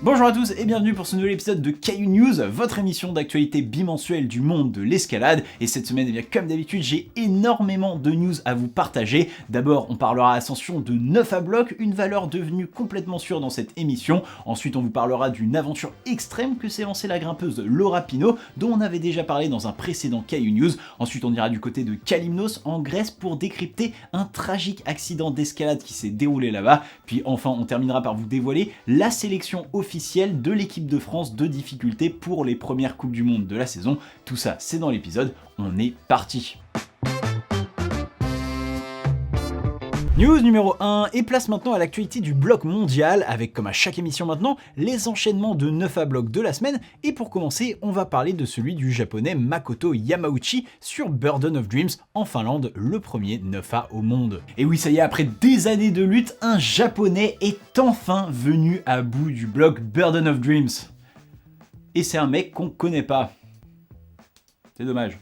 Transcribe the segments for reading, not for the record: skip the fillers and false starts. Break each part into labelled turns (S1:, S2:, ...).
S1: Bonjour à tous et bienvenue pour ce nouvel épisode de Caillou News, votre émission d'actualité bimensuelle du monde de l'escalade. Et cette semaine, eh bien, comme d'habitude, j'ai énormément de news à vous partager. D'abord, on parlera ascension de 9 à bloc, une valeur devenue complètement sûre dans cette émission. Ensuite, on vous parlera d'une aventure extrême que s'est lancée la grimpeuse Laura Pino, dont on avait déjà parlé dans un précédent Caillou News. Ensuite, on ira du côté de Kalymnos en Grèce pour décrypter un tragique accident d'escalade qui s'est déroulé là-bas. Puis enfin, on terminera par vous dévoiler la sélection officielle de l'équipe de France de difficulté pour les premières Coupes du Monde de la saison. Tout ça, c'est dans l'épisode. On est parti. News numéro 1 et place maintenant à l'actualité du bloc mondial avec, comme à chaque émission maintenant, les enchaînements de 9 à bloc de la semaine. Et pour commencer, on va parler de celui du japonais Makoto Yamauchi sur Burden of Dreams en Finlande, le premier 9A au monde. Et oui, ça y est, après des années de lutte, un japonais est enfin venu à bout du bloc Burden of Dreams. Et c'est un mec qu'on connaît pas. C'est dommage.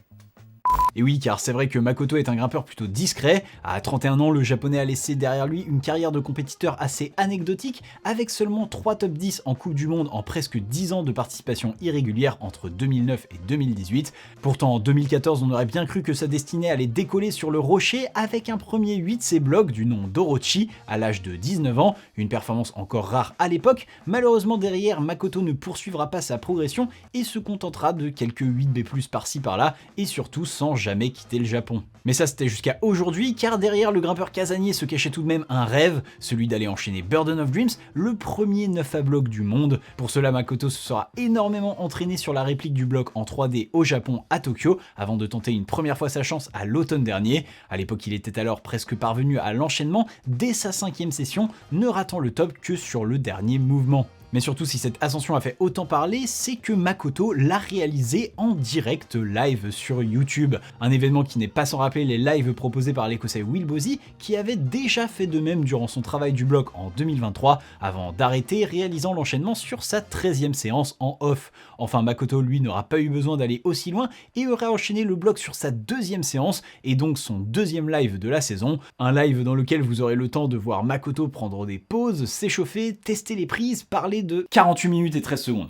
S1: Et oui, car c'est vrai que Makoto est un grimpeur plutôt discret. À 31 ans, le japonais a laissé derrière lui une carrière de compétiteur assez anecdotique, avec seulement 3 top 10 en Coupe du Monde en presque 10 ans de participation irrégulière entre 2009 et 2018. Pourtant, en 2014, on aurait bien cru que sa destinée allait décoller sur le rocher avec un premier 8C bloc du nom d'Orochi à l'âge de 19 ans, une performance encore rare à l'époque. Malheureusement, derrière, Makoto ne poursuivra pas sa progression et se contentera de quelques 8B+ par-ci par-là, et surtout sans jamais quitter le Japon. Mais ça, c'était jusqu'à aujourd'hui, car derrière le grimpeur casanier se cachait tout de même un rêve, celui d'aller enchaîner Burden of Dreams, le premier 9 à bloc du monde. Pour cela, Makoto se sera énormément entraîné sur la réplique du bloc en 3D au Japon, à Tokyo, avant de tenter une première fois sa chance à l'automne dernier. À l'époque, il était alors presque parvenu à l'enchaînement dès sa 5e session, ne ratant le top que sur le dernier mouvement. Mais surtout, si cette ascension a fait autant parler, c'est que Makoto l'a réalisé en direct live sur YouTube. Un événement qui n'est pas sans rappeler les lives proposés par l'écossais Will Bosey, qui avait déjà fait de même durant son travail du bloc en 2023, avant d'arrêter, réalisant l'enchaînement sur sa 13e séance en off. Enfin, Makoto, lui, n'aura pas eu besoin d'aller aussi loin et aura enchaîné le bloc sur sa 2e séance, et donc son 2e live de la saison. Un live dans lequel vous aurez le temps de voir Makoto prendre des pauses, s'échauffer, tester les prises, parler de 48 minutes et 13 secondes.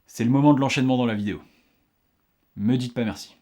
S1: C'est le moment de l'enchaînement dans la vidéo. Me dites pas merci.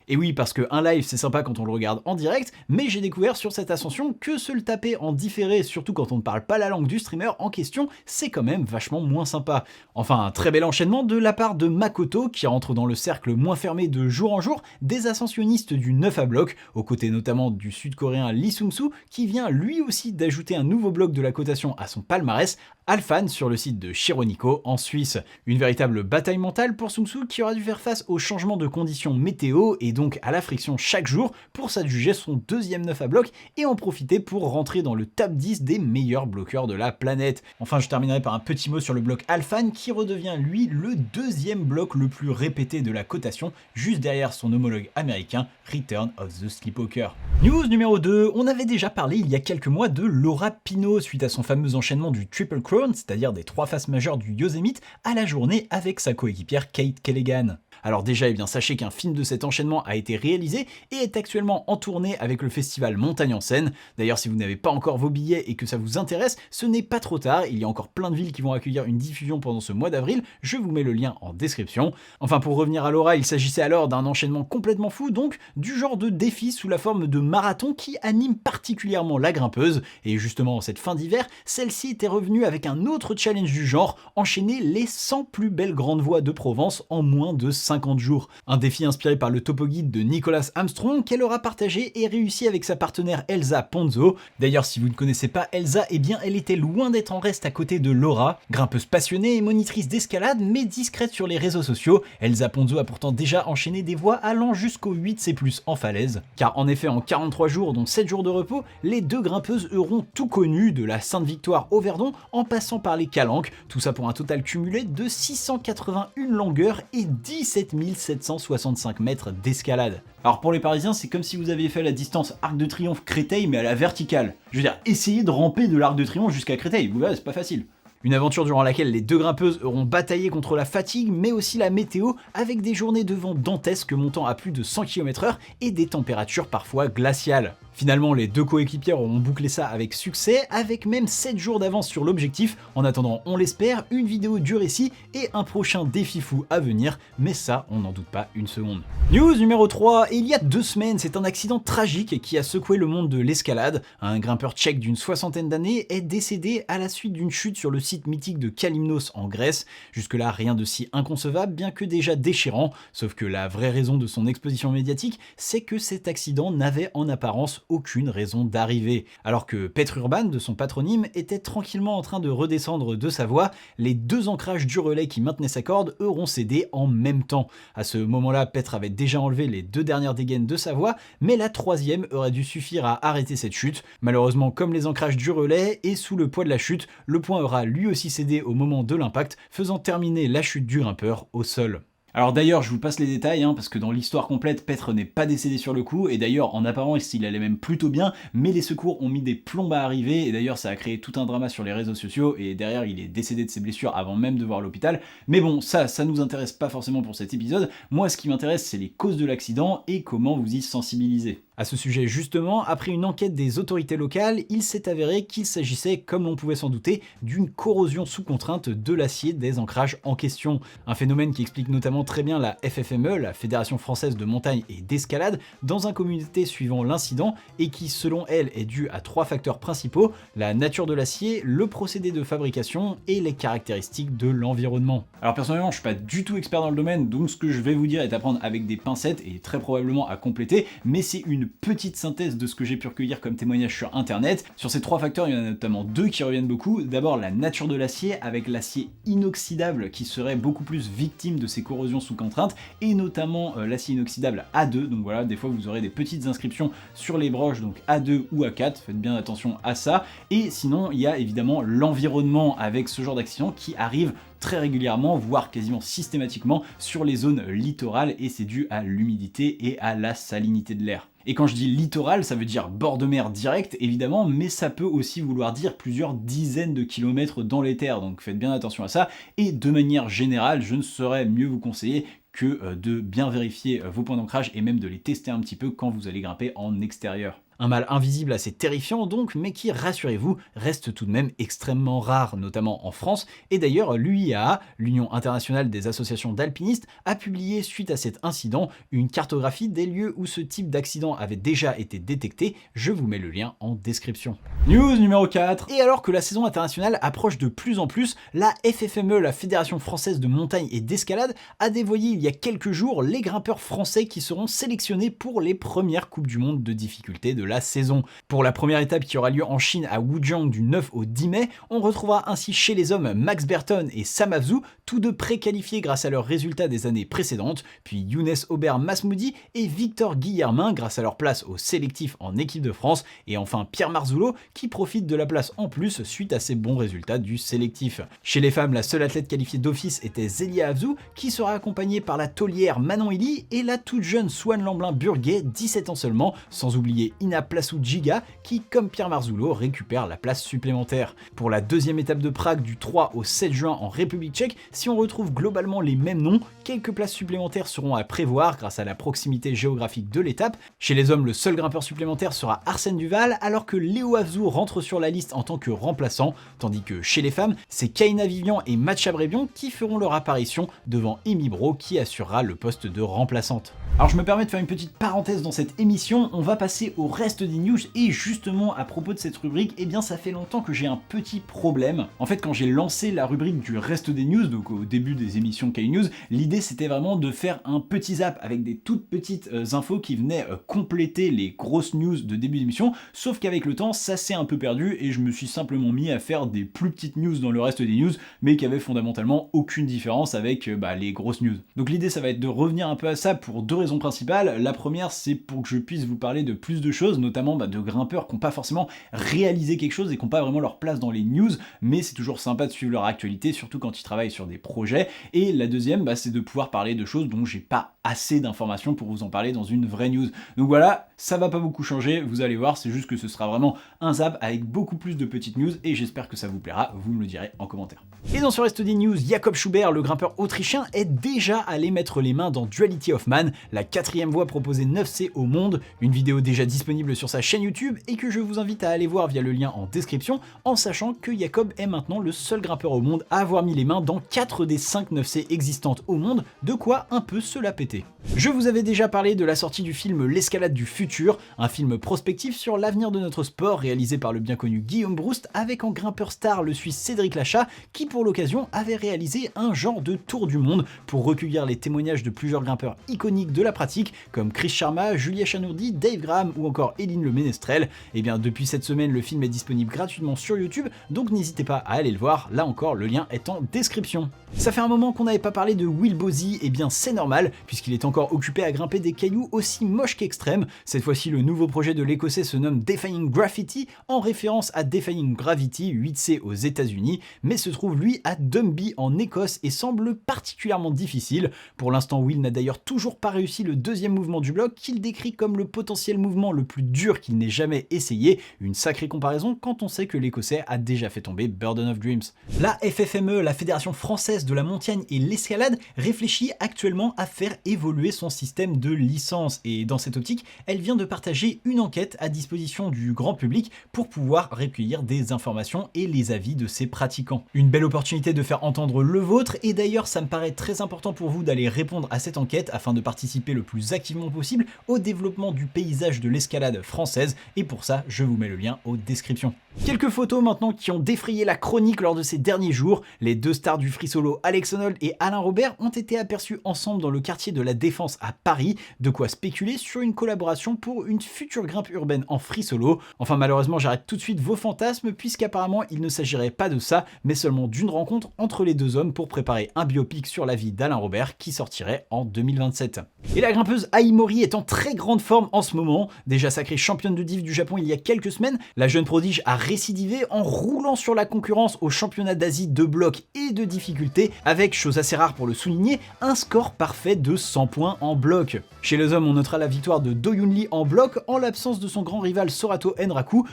S1: Et oui, parce que un live c'est sympa quand on le regarde en direct, mais j'ai découvert sur cette ascension que se le taper en différé, surtout quand on ne parle pas la langue du streamer en question, c'est quand même vachement moins sympa. Enfin, un très bel enchaînement de la part de Makoto, qui rentre dans le cercle moins fermé de jour en jour des ascensionnistes du 9 à bloc, aux côtés notamment du sud-coréen Lee Sung-soo, qui vient lui aussi d'ajouter un nouveau bloc de la cotation à son palmarès, Alphan sur le site de Shironiko en Suisse. Une véritable bataille mentale pour Sung-soo qui aura dû faire face au changement de conditions météo et donc à la friction chaque jour pour s'adjuger son 2e 9 à bloc et en profiter pour rentrer dans le top 10 des meilleurs bloqueurs de la planète. Enfin, je terminerai par un petit mot sur le bloc Alphan qui redevient lui le 2e bloc le plus répété de la cotation, juste derrière son homologue américain Return of the Sleepwalker. News numéro 2, on avait déjà parlé il y a quelques mois de Laura Pino suite à son fameux enchaînement du Triple Crown, c'est-à-dire des 3 faces majeures du Yosemite, à la journée avec sa coéquipière Kate Kellegan. Alors déjà, sachez qu'un film de cet enchaînement a été réalisé et est actuellement en tournée avec le festival Montagne en Seine. D'ailleurs, si vous n'avez pas encore vos billets et que ça vous intéresse, ce n'est pas trop tard, il y a encore plein de villes qui vont accueillir une diffusion pendant ce mois d'avril, je vous mets le lien en description. Enfin, pour revenir à Laura, il s'agissait alors d'un enchaînement complètement fou, donc du genre de défi sous la forme de marathon qui anime particulièrement la grimpeuse. Et justement, en cette fin d'hiver, celle-ci était revenue avec un autre challenge du genre, enchaîner les 100 plus belles grandes voies de Provence en moins de 50 jours. Un défi inspiré par le topo guide de Nicholas Armstrong qu'elle aura partagé et réussi avec sa partenaire Elsa Ponzo. D'ailleurs, si vous ne connaissez pas Elsa, elle était loin d'être en reste à côté de Laura. Grimpeuse passionnée et monitrice d'escalade, mais discrète sur les réseaux sociaux, Elsa Ponzo a pourtant déjà enchaîné des voies allant jusqu'au 8C+ en falaise. Car en effet, en 43 jours, dont 7 jours de repos, les deux grimpeuses auront tout connu, de la Sainte-Victoire au Verdon, en passant par les Calanques, tout ça pour un total cumulé de 681 longueurs et 17 765 mètres d'escalade. Alors pour les Parisiens, c'est comme si vous aviez fait la distance Arc de Triomphe Créteil mais à la verticale. Je veux dire, essayez de ramper de l'Arc de Triomphe jusqu'à Créteil, vous verrez, c'est pas facile. Une aventure durant laquelle les deux grimpeuses auront bataillé contre la fatigue, mais aussi la météo, avec des journées de vent dantesques montant à plus de 100 km/h et des températures parfois glaciales. Finalement, les deux coéquipières auront bouclé ça avec succès, avec même 7 jours d'avance sur l'objectif. En attendant, on l'espère, une vidéo du récit et un prochain défi fou à venir, mais ça, on n'en doute pas une seconde. News numéro 3, il y a 2 semaines, c'est un accident tragique qui a secoué le monde de l'escalade. Un grimpeur tchèque d'une 60aine d'années est décédé à la suite d'une chute sur le site mythique de Kalymnos en Grèce. Jusque-là, rien de si inconcevable, bien que déjà déchirant, sauf que la vraie raison de son exposition médiatique, c'est que cet accident n'avait en apparence aucune raison d'arriver. Alors que Petr Urban, de son patronyme, était tranquillement en train de redescendre de sa voie, les 2 ancrages du relais qui maintenaient sa corde auront cédé en même temps. À ce moment-là, Petr avait déjà enlevé les 2 dernières dégaines de sa voie, mais la 3e aurait dû suffire à arrêter cette chute. Malheureusement, comme les ancrages du relais et sous le poids de la chute, le point aura lui aussi cédé au moment de l'impact, faisant terminer la chute du grimpeur au sol. Alors d'ailleurs, je vous passe les détails, parce que dans l'histoire complète, Petr n'est pas décédé sur le coup, et d'ailleurs, en apparence, il allait même plutôt bien, mais les secours ont mis des plombes à arriver, et d'ailleurs, ça a créé tout un drama sur les réseaux sociaux, et derrière, il est décédé de ses blessures avant même de voir l'hôpital. Mais bon, ça nous intéresse pas forcément pour cet épisode. Moi, ce qui m'intéresse, c'est les causes de l'accident et comment vous y sensibiliser. À ce sujet justement, après une enquête des autorités locales, il s'est avéré qu'il s'agissait, comme l'on pouvait s'en douter, d'une corrosion sous contrainte de l'acier des ancrages en question. Un phénomène qui explique notamment très bien la FFME, la Fédération Française de Montagne et d'Escalade, dans un communiqué suivant l'incident et qui selon elle est dû à 3 facteurs principaux: la nature de l'acier, le procédé de fabrication et les caractéristiques de l'environnement. Alors personnellement, je suis pas du tout expert dans le domaine, donc ce que je vais vous dire est à prendre avec des pincettes et très probablement à compléter, mais c'est une petite synthèse de ce que j'ai pu recueillir comme témoignage sur internet. Sur ces 3 facteurs, il y en a notamment 2 qui reviennent beaucoup. D'abord la nature de l'acier, avec l'acier inoxydable qui serait beaucoup plus victime de ces corrosions sous contrainte, et notamment l'acier inoxydable A2, donc voilà, des fois vous aurez des petites inscriptions sur les broches, donc A2 ou A4, faites bien attention à ça. Et sinon, il y a évidemment l'environnement avec ce genre d'accident qui arrive très régulièrement, voire quasiment systématiquement sur les zones littorales, et c'est dû à l'humidité et à la salinité de l'air. Et quand je dis littoral, ça veut dire bord de mer direct, évidemment, mais ça peut aussi vouloir dire plusieurs dizaines de kilomètres dans les terres, donc faites bien attention à ça. Et de manière générale, je ne saurais mieux vous conseiller que de bien vérifier vos points d'ancrage et même de les tester un petit peu quand vous allez grimper en extérieur. Un mal invisible assez terrifiant donc, mais qui, rassurez-vous, reste tout de même extrêmement rare, notamment en France. Et d'ailleurs, l'UIAA, l'Union internationale des associations d'alpinistes, a publié suite à cet incident une cartographie des lieux où ce type d'accident avait déjà été détecté. Je vous mets le lien en description. News numéro 4. Et alors que la saison internationale approche de plus en plus, la FFME, la Fédération Française de Montagne et d'Escalade, a dévoilé il y a quelques jours les grimpeurs français qui seront sélectionnés pour les premières Coupes du Monde de difficulté de la saison. Pour la première étape qui aura lieu en Chine à Wujiang du 9 au 10 mai, on retrouvera ainsi chez les hommes Max Berton et Sam Afzou, tous deux préqualifiés grâce à leurs résultats des années précédentes, puis Younes Aubert Masmoudi et Victor Guillermin grâce à leur place au sélectif en équipe de France, et enfin Pierre Marzullo qui profite de la place en plus suite à ses bons résultats du sélectif. Chez les femmes, la seule athlète qualifiée d'office était Zélia Afzou, qui sera accompagnée par la taulière Manon Illy et la toute jeune Swan Lamblin-Burguet, 17 ans seulement, sans oublier Ina Plasou-Djiga qui, comme Pierre Marzullo, récupère la place supplémentaire. Pour la deuxième étape de Prague du 3 au 7 juin en République tchèque, si on retrouve globalement les mêmes noms, quelques places supplémentaires seront à prévoir grâce à la proximité géographique de l'étape. Chez les hommes, le seul grimpeur supplémentaire sera Arsène Duval, alors que Léo Afzou rentre sur la liste en tant que remplaçant, tandis que chez les femmes, c'est Kaina Vivian et Matcha Brébion qui feront leur apparition devant Emi Bro qui assurera le poste de remplaçante. Alors je me permets de faire une petite parenthèse dans cette émission, on va passer au reste des news, et justement à propos de cette rubrique, eh bien ça fait longtemps que j'ai un petit problème. En fait, quand j'ai lancé la rubrique du reste des news, donc au début des émissions K-News, l'idée c'était vraiment de faire un petit zap avec des toutes petites infos qui venaient compléter les grosses news de début d'émission, sauf qu'avec le temps ça s'est un peu perdu et je me suis simplement mis à faire des plus petites news dans le reste des news, mais qui avaient fondamentalement aucune différence avec les grosses news. Donc l'idée ça va être de revenir un peu à ça pour deux raisons raisons principales. La première, c'est pour que je puisse vous parler de plus de choses, notamment de grimpeurs qui n'ont pas forcément réalisé quelque chose et qui n'ont pas vraiment leur place dans les news, mais c'est toujours sympa de suivre leur actualité, surtout quand ils travaillent sur des projets. Et la deuxième, c'est de pouvoir parler de choses dont j'ai pas assez d'informations pour vous en parler dans une vraie news. Donc voilà, ça va pas beaucoup changer, vous allez voir, c'est juste que ce sera vraiment un zap avec beaucoup plus de petites news et j'espère que ça vous plaira, vous me le direz en commentaire. Et dans ce reste des news, Jakob Schubert, le grimpeur autrichien, est déjà allé mettre les mains dans Duality of Man, la 4e voie proposée 9C au monde, une vidéo déjà disponible sur sa chaîne YouTube et que je vous invite à aller voir via le lien en description, en sachant que Jakob est maintenant le seul grimpeur au monde à avoir mis les mains dans 4 des 5 9C existantes au monde, de quoi un peu se la péter. Je vous avais déjà parlé de la sortie du film L'escalade du futur, un film prospectif sur l'avenir de notre sport réalisé par le bien connu Guillaume Broust avec en grimpeur star le Suisse Cédric Lachat qui pour l'occasion avait réalisé un genre de tour du monde pour recueillir les témoignages de plusieurs grimpeurs iconiques de la pratique comme Chris Sharma, Julia Chanourdi, Dave Graham ou encore Eline Le Ménestrel. Et bien depuis cette semaine le film est disponible gratuitement sur YouTube donc n'hésitez pas à aller le voir, là encore le lien est en description. Ça fait un moment qu'on n'avait pas parlé de Will Bozy, et bien c'est normal puisqu'il est encore occupé à grimper des cailloux aussi moches qu'extrêmes. Cette fois-ci le nouveau projet de l'écossais se nomme Defying Graffiti en référence à Defying Gravity 8C aux États-Unis, mais se trouve lui à Dumby en Écosse et semble particulièrement difficile. Pour l'instant Will n'a d'ailleurs toujours pas réussi le deuxième mouvement du bloc qu'il décrit comme le potentiel mouvement le plus dur qu'il n'ait jamais essayé, une sacrée comparaison quand on sait que l'écossais a déjà fait tomber Burden of Dreams. La FFME, la Fédération Française de la Montagne et l'Escalade, réfléchit actuellement à faire évoluer son système de licence et dans cette optique, elle vient de partager une enquête à disposition du grand public pour pouvoir recueillir des informations et les avis de ses pratiquants. Une belle opportunité de faire entendre le vôtre et d'ailleurs ça me paraît très important pour vous d'aller répondre à cette enquête afin de participer le plus activement possible au développement du paysage de l'escalade française et pour ça je vous mets le lien en description. Quelques photos maintenant qui ont défrayé la chronique lors de ces derniers jours. Les deux stars du free solo, Alex Honnold et Alain Robert, ont été aperçus ensemble dans le quartier de la Défense à Paris, de quoi spéculer sur une collaboration pour une future grimpe urbaine en free solo. Enfin malheureusement j'arrête tout de suite vos fantasmes puisqu'apparemment il ne s'agirait pas de ça, mais seulement d'une rencontre entre les deux hommes pour préparer un biopic sur la vie d'Alain Robert qui sortirait en 2027. Et la grimpeuse Ai Mori est en très grande forme en ce moment, déjà sacrée championne de div du Japon il y a quelques semaines, la jeune prodige a récidivé en roulant sur la concurrence au championnat d'Asie de bloc et de difficulté avec, chose assez rare pour le souligner, un score parfait de 100 points en bloc. Chez les hommes on notera la victoire de Do Yoon Lee en bloc en l'absence de son grand rival Sorato Enraku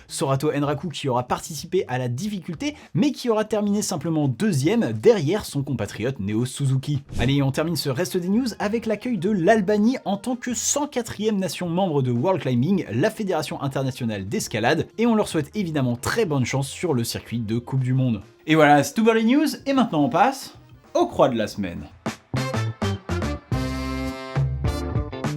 S1: qui aura participé à la difficulté mais qui aura terminé simplement deuxième derrière son compatriote Neo Suzuki. Allez, on termine ce reste des news avec l'accueil de l'Albanie en tant que 104e nation membre de World Climbing, la fédération internationale d'escalade, et on leur souhaite évidemment très bonne chance sur le circuit de Coupe du Monde. Et voilà, c'est tout pour les news, et maintenant on passe aux croix de la semaine.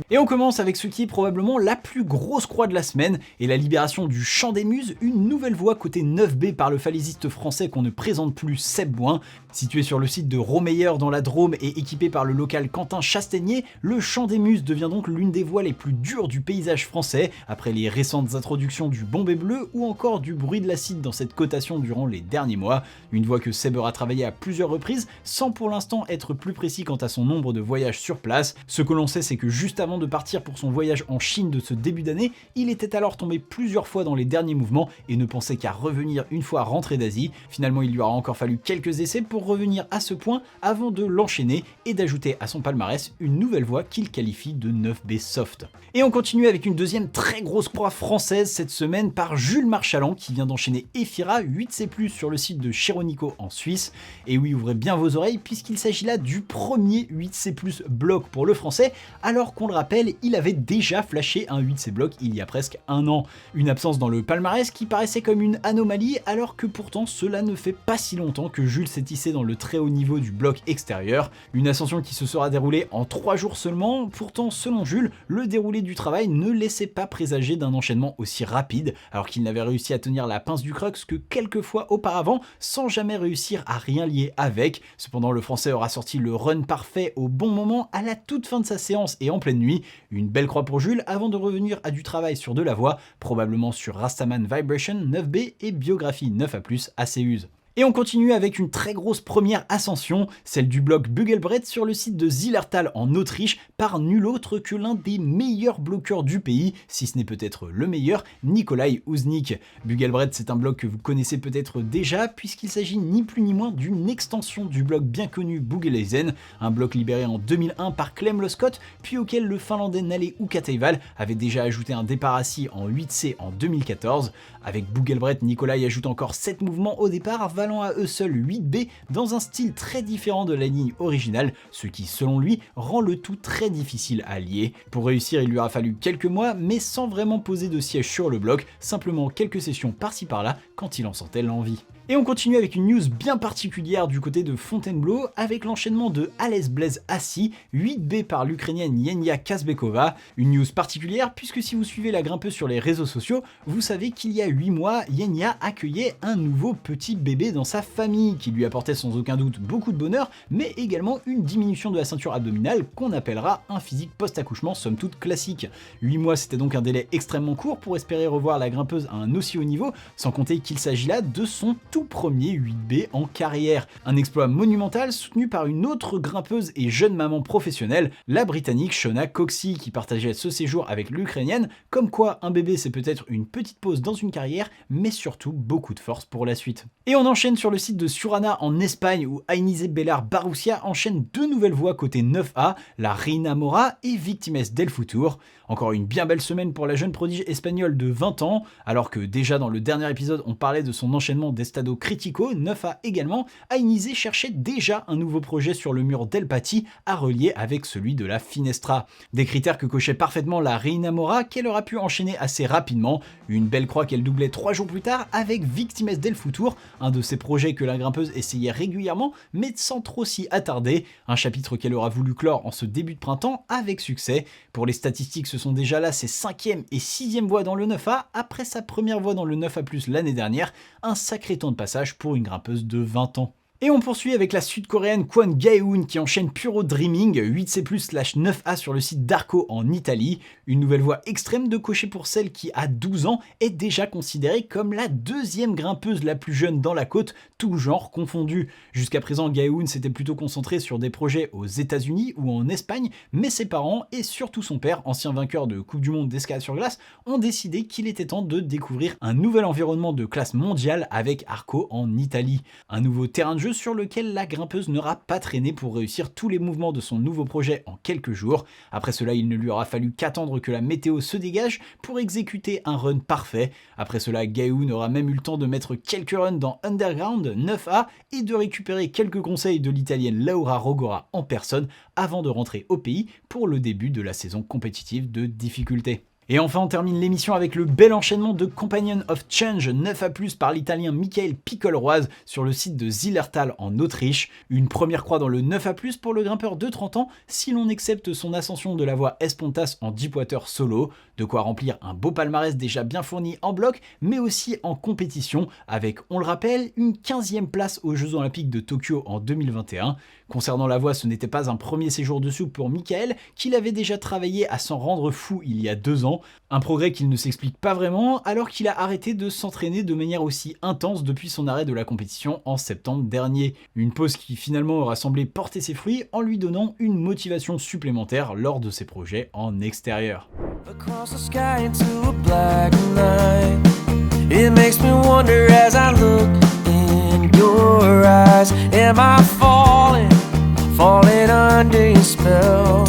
S1: Et on commence avec ce qui est probablement la plus grosse croix de la semaine et la libération du Champ des Muses, une nouvelle voie côté 9B par le falaisiste français qu'on ne présente plus, Seb Bouin. Situé sur le site de Romeyer dans la Drôme et équipé par le local Quentin Chastaignier, le Champ des Muses devient donc l'une des voies les plus dures du paysage français, après les récentes introductions du Bombay Bleu ou encore du Bruit de l'acide dans cette cotation durant les derniers mois. Une voie que Seb aura travaillé à plusieurs reprises, sans pour l'instant être plus précis quant à son nombre de voyages sur place. Ce que l'on sait, c'est que juste avant de partir pour son voyage en Chine de ce début d'année, il était alors tombé plusieurs fois dans les derniers mouvements et ne pensait qu'à revenir une fois rentré d'Asie. Finalement, il lui aura encore fallu quelques essais pour revenir à ce point avant de l'enchaîner et d'ajouter à son palmarès une nouvelle voie qu'il qualifie de 9B soft. Et on continue avec une deuxième très grosse croix française cette semaine par Jules Marchalan qui vient d'enchaîner Efira 8C+, sur le site de Chironico en Suisse. Et oui, ouvrez bien vos oreilles puisqu'il s'agit là du premier 8C+ bloc pour le français, alors qu'on le rappelle, il avait déjà flashé un 8C bloc il y a presque un an. Une absence dans le palmarès qui paraissait comme une anomalie alors que pourtant cela ne fait pas si longtemps que Jules s'est hissé dans le très haut niveau du bloc extérieur. Une ascension qui se sera déroulée en 3 jours seulement, pourtant selon Jules, le déroulé du travail ne laissait pas présager d'un enchaînement aussi rapide alors qu'il n'avait réussi à tenir la pince du crux que quelques fois auparavant sans jamais réussir à rien lier avec. Cependant le français aura sorti le run parfait au bon moment à la toute fin de sa séance et en pleine nuit. Une belle croix pour Jules avant de revenir à du travail sur de la voie, probablement sur Rastaman Vibration 9B et Biographie 9A+, à Séuse. Et on continue avec une très grosse première ascension, celle du blog Bugelbret sur le site de Zillertal en Autriche par nul autre que l'un des meilleurs bloqueurs du pays, si ce n'est peut-être le meilleur, Nikolai Uznik. Bugelbret, c'est un blog que vous connaissez peut-être déjà puisqu'il s'agit ni plus ni moins d'une extension du blog bien connu Bugeleisen, un blog libéré en 2001 par Clem Loscott, puis auquel le finlandais Nalle Ukateival avait déjà ajouté un départ assis en 8C en 2014. Avec Bugelbret, Nikolai ajoute encore 7 mouvements au départ, valant à eux seuls 8B dans un style très différent de la ligne originale, ce qui selon lui rend le tout très difficile à lier. Pour réussir, il lui aura fallu quelques mois, mais sans vraiment poser de siège sur le bloc, simplement quelques sessions par-ci par-là quand il en sentait l'envie. Et on continue avec une news bien particulière du côté de Fontainebleau avec l'enchaînement de Ales Blaise assis, 8B par l'Ukrainienne Yenia Kazbekova. Une news particulière puisque si vous suivez la grimpeuse sur les réseaux sociaux, vous savez qu'il y a 8 mois, Yenia accueillait un nouveau petit bébé dans sa famille qui lui apportait sans aucun doute beaucoup de bonheur, mais également une diminution de la ceinture abdominale qu'on appellera un physique post-accouchement somme toute classique. 8 mois, c'était donc un délai extrêmement court pour espérer revoir la grimpeuse à un aussi haut niveau, sans compter qu'il s'agit là de son tout premier 8B en carrière. Un exploit monumental soutenu par une autre grimpeuse et jeune maman professionnelle, la britannique Shona Coxey, qui partageait ce séjour avec l'Ukrainienne, comme quoi un bébé c'est peut-être une petite pause dans une carrière, mais surtout beaucoup de force pour la suite. Et on enchaîne sur le site de Surana en Espagne où Ainise Bellar Barrucia enchaîne 2 nouvelles voix côté 9A, la Reina Mora et Victimes del Futuro. Encore une bien belle semaine pour la jeune prodige espagnole de 20 ans, alors que déjà dans le dernier épisode on parlait de son enchaînement d'Estado Critico, 9A également, Ainise cherchait déjà un nouveau projet sur le mur d'El Pati à relier avec celui de la Finestra. Des critères que cochait parfaitement la Reina Mora qu'elle aura pu enchaîner assez rapidement, une belle croix qu'elle doublait 3 jours plus tard avec Victimes del Futuro, un de ces projets que la grimpeuse essayait régulièrement mais sans trop s'y attarder, un chapitre qu'elle aura voulu clore en ce début de printemps avec succès. Pour les statistiques, ce sont déjà là ses 5e et 6e voix dans le 9A après sa première voix dans le 9A+ l'année dernière, un sacré temps de passage pour une grimpeuse de 20 ans. Et on poursuit avec la sud-coréenne Kwon Gae-hoon qui enchaîne Puro Dreaming, 8C+/9A sur le site d'Arco en Italie. Une nouvelle voie extrême de cocher pour celle qui, à 12 ans, est déjà considérée comme la 2e grimpeuse la plus jeune dans la côte, tout genre confondu. Jusqu'à présent, Gae-hoon s'était plutôt concentré sur des projets aux États-Unis ou en Espagne, mais ses parents et surtout son père, ancien vainqueur de Coupe du Monde d'escalade sur glace, ont décidé qu'il était temps de découvrir un nouvel environnement de classe mondiale avec Arco en Italie. Un nouveau terrain de jeu sur lequel la grimpeuse n'aura pas traîné pour réussir tous les mouvements de son nouveau projet en quelques jours. Après cela, il ne lui aura fallu qu'attendre que la météo se dégage pour exécuter un run parfait. Après cela, Gae-hoon aura même eu le temps de mettre quelques runs dans Underground 9A et de récupérer quelques conseils de l'italienne Laura Rogora en personne avant de rentrer au pays pour le début de la saison compétitive de difficulté. Et enfin, on termine l'émission avec le bel enchaînement de Companion of Change 9A+ par l'italien Michael Picolroise sur le site de Zillertal en Autriche. Une première croix dans le 9A+ pour le grimpeur de 30 ans si l'on accepte son ascension de la voie Espontas en deepwater solo. De quoi remplir un beau palmarès déjà bien fourni en bloc, mais aussi en compétition avec, on le rappelle, une 15e place aux Jeux Olympiques de Tokyo en 2021. Concernant la voie, ce n'était pas un premier séjour de soupe pour Michael, qu'il avait déjà travaillé à s'en rendre fou il y a 2 ans. Un progrès qu'il ne s'explique pas vraiment, alors qu'il a arrêté de s'entraîner de manière aussi intense depuis son arrêt de la compétition en septembre dernier. Une pause qui finalement aura semblé porter ses fruits en lui donnant une motivation supplémentaire lors de ses projets en extérieur. Across the sky into a black night. It makes me wonder as I look in your eyes. Am I falling under your spell?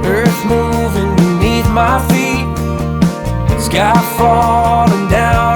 S1: Earth moving beneath my feet, sky falling down.